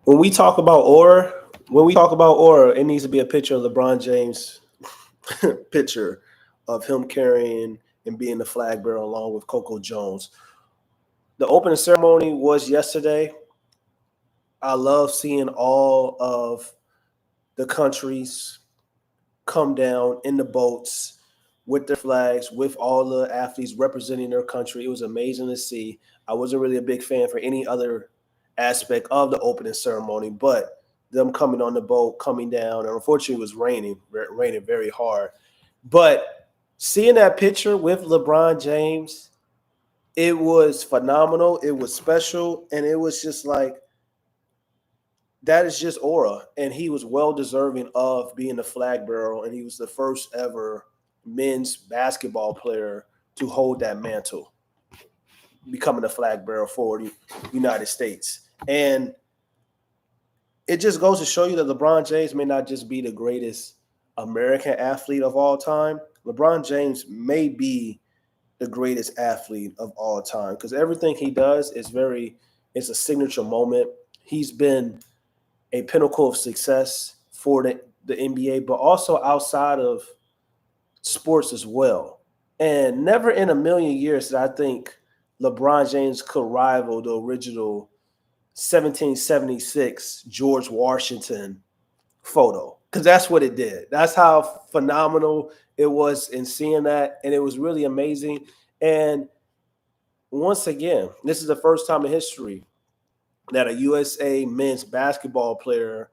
When we talk about aura, it needs to be a picture of LeBron James picture of him carrying and being the flag bearer along with Coco Jones. The opening ceremony was yesterday. I love seeing all of the countries come down in the boats with their flags, with all the athletes representing their country. It was amazing to see. I wasn't really a big fan for any other aspect of the opening ceremony, but them coming on the boat, coming down, and unfortunately it was raining very hard. But seeing that picture with LeBron James, it was phenomenal. It was special, and it was just like that is just aura. And he was well deserving of being the flag bearer, and he was the first ever men's basketball player to hold that mantle, becoming the flag bearer for the United States. And it just goes to show you that LeBron James may not just be the greatest American athlete of all time. LeBron James may be the greatest athlete of all time because everything he does it's a signature moment. He's been a pinnacle of success for the NBA, but also outside of sports as well. And never in a million years did I think LeBron James could rival the original 1776 George Washington photo because that's what it did. That's how phenomenal it was in seeing that. And it was really amazing. And once again, this is the first time in history that a USA men's basketball player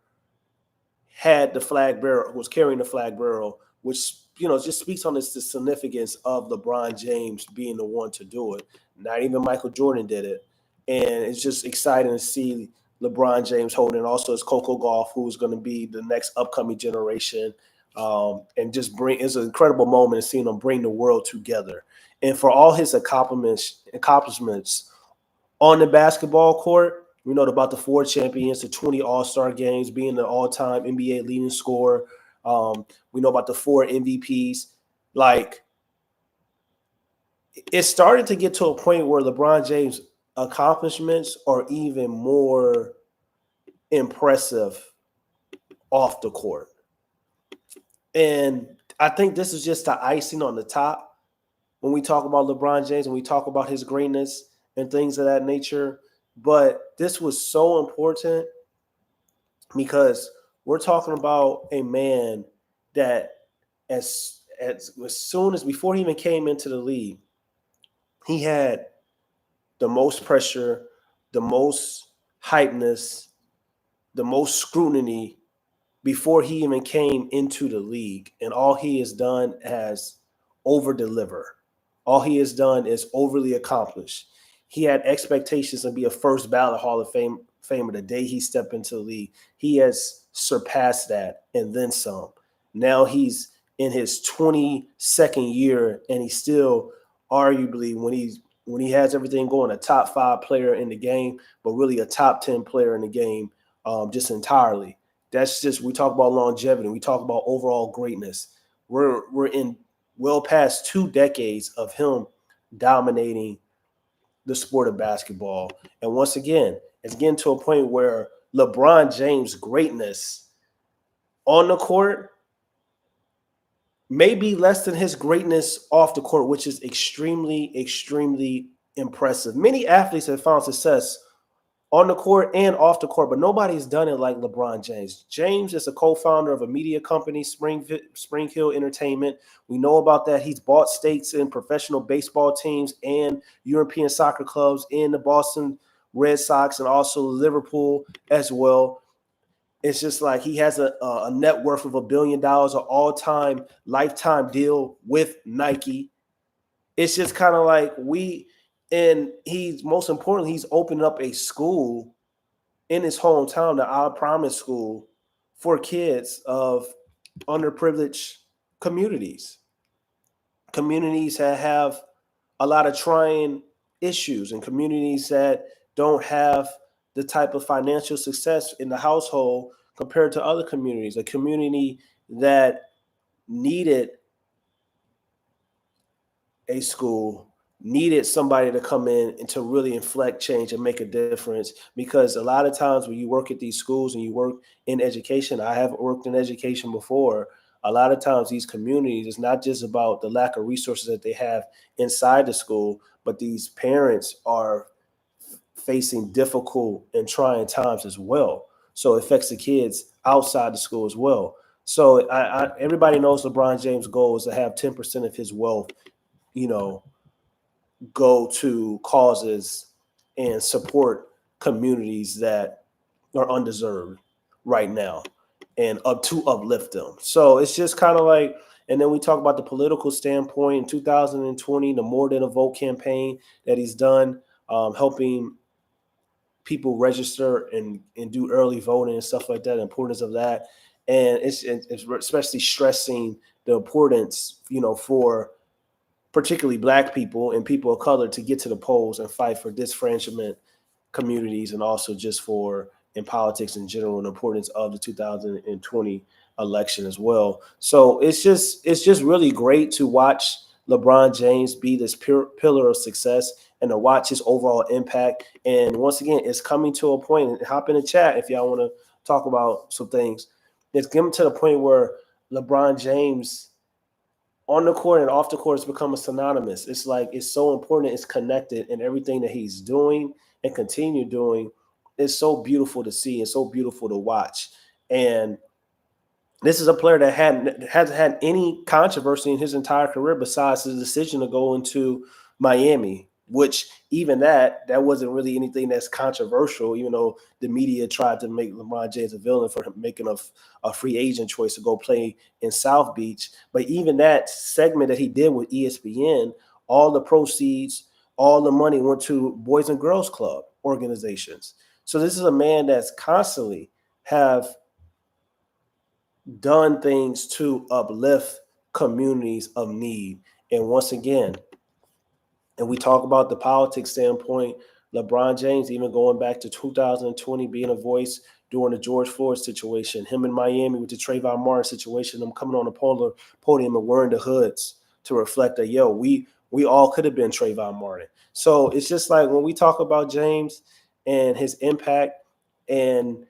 had the flag bearer, was carrying the flag bearer, which just speaks on the significance of LeBron James being the one to do it. Not even Michael Jordan did it, and it's just exciting to see LeBron James holding. Also, it's Coco Golf, who's going to be the next upcoming generation, and just bring. It's an incredible moment seeing him bring the world together, and for all his accomplishments on the basketball court. We know about the 4 champions, the 20 All-Star games, being the all-time NBA leading scorer. We know about the 4 MVPs. Like, it started to get to a point where LeBron James' accomplishments are even more impressive off the court. And I think this is just the icing on the top when we talk about LeBron James and we talk about his greatness and things of that nature. But this was so important because we're talking about a man that as soon as before he even came into the league, he had the most pressure, the most hypeness, the most scrutiny before he even came into the league. And all he has done has over deliver. All he has done is overly accomplish. He had expectations to be a first ballot Hall of Famer the day he stepped into the league. He has surpassed that and then some. Now he's in his 22nd year, and he's still arguably when he has everything going, a top 5 player in the game, but really a top 10 player in the game, just entirely. That's just we talk about longevity. We talk about overall greatness. We're in well past 2 decades of him dominating the sport of basketball. And once again, it's getting to a point where LeBron James' greatness on the court may be less than his greatness off the court, which is extremely, extremely impressive. Many athletes have found success on the court and off the court, but nobody's done it like LeBron James. James is a co-founder of a media company, Spring Hill Entertainment. We know about that. He's bought stakes in professional baseball teams and European soccer clubs in the Boston Red Sox and also Liverpool as well. It's just like he has a net worth of $1 billion, an all-time lifetime deal with Nike. It's just kind of like and he's most importantly, he's opened up a school in his hometown, the I Promise School, for kids of underprivileged communities that have a lot of trying issues, and communities that don't have the type of financial success in the household compared to other communities, a community that needed a school needed somebody to come in and to really inflect change and make a difference. Because a lot of times when you work at these schools and you work in education, I have worked in education before. A lot of times these communities, it's not just about the lack of resources that they have inside the school, but these parents are facing difficult and trying times as well. So it affects the kids outside the school as well. So everybody knows LeBron James' goal is to have 10% of his wealth, you know, go to causes and support communities that are undeserved right now and up to uplift them. So it's just kind of like, and then we talk about the political standpoint in 2020, the More Than a Vote campaign that he's done, helping people register and do early voting and stuff like that, the importance of that. And it's especially stressing the importance, for particularly Black people and people of color to get to the polls and fight for disfranchisement communities, and also just for in politics in general, and the importance of the 2020 election as well. So it's just really great to watch LeBron James be this pillar of success and to watch his overall impact. And once again, it's coming to a point, and hop in the chat if y'all want to talk about some things. It's getting to the point where LeBron James on the court and off the court has become a synonymous. It's like it's so important, it's connected, and everything that he's doing and continue doing is so beautiful to see and so beautiful to watch. And this is a player that hasn't had any controversy in his entire career besides his decision to go into Miami, which even that wasn't really anything that's controversial, even though the media tried to make LeBron James a villain for him making a free agent choice to go play in South Beach. But even that segment that he did with ESPN, all the proceeds, all the money went to Boys and Girls Club organizations. So this is a man that's constantly have done things to uplift communities of need. And once again, and we talk about the politics standpoint, LeBron James, even going back to 2020, being a voice during the George Floyd situation, him in Miami with the Trayvon Martin situation, them coming on the podium and wearing the hoods to reflect that, we all could have been Trayvon Martin. So it's just like when we talk about James and his impact, and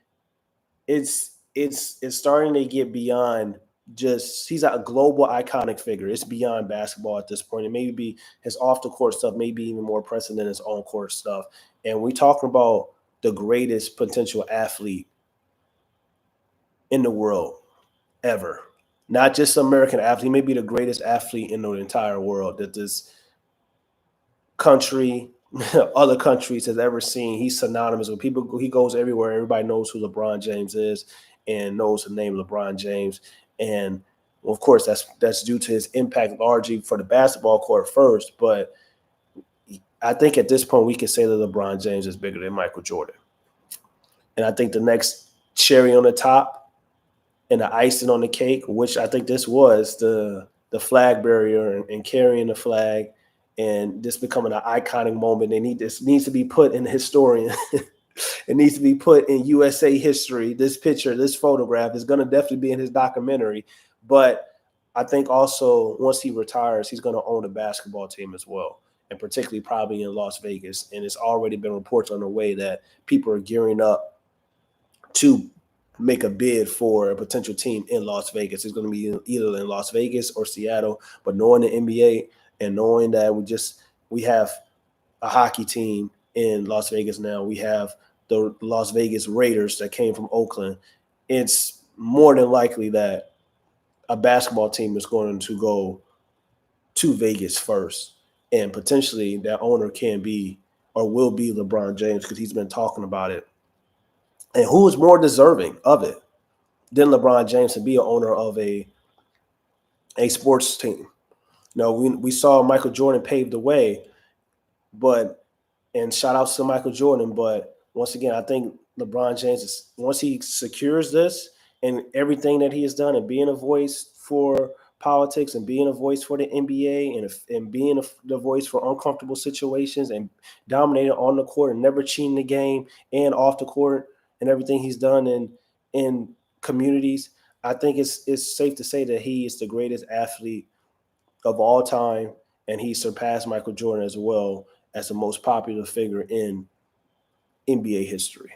it's starting to get beyond just he's a global iconic figure. It's beyond basketball at this point. It may be his off the court stuff, maybe even more pressing than his on court stuff. And we're talking about the greatest potential athlete in the world ever. Not just American athlete, maybe the greatest athlete in the entire world that this country, other countries has ever seen. He's synonymous with people. He goes everywhere. Everybody knows who LeBron James is and knows the name LeBron James. And well, of course, that's due to his impact largely for the basketball court first. But I think at this point we can say that LeBron James is bigger than Michael Jordan. And I think the next cherry on the top and the icing on the cake, which I think this was the flag barrier and carrying the flag, and this becoming an iconic moment. This needs to be put in the historian. It needs to be put in USA history. This picture, this photograph is going to definitely be in his documentary. But I think also once he retires, he's going to own a basketball team as well, and particularly probably in Las Vegas. And it's already been reports on the way that people are gearing up to make a bid for a potential team in Las Vegas. It's going to be either in Las Vegas or Seattle. But knowing the NBA and knowing that we have a hockey team in Las Vegas now, we have the Las Vegas Raiders that came from Oakland, it's more than likely that a basketball team is going to go to Vegas first. And potentially that owner can be or will be LeBron James, because he's been talking about it. And who is more deserving of it than LeBron James to be an owner of a sports team? No, we saw Michael Jordan pave the way, and shout out to Michael Jordan. But once again, I think LeBron James once he secures this and everything that he has done, and being a voice for politics and being a voice for the NBA and being the voice for uncomfortable situations and dominating on the court and never cheating the game and off the court and everything he's done in communities, I think it's safe to say that he is the greatest athlete of all time. and he surpassed Michael Jordan as well as the most popular figure in NBA history.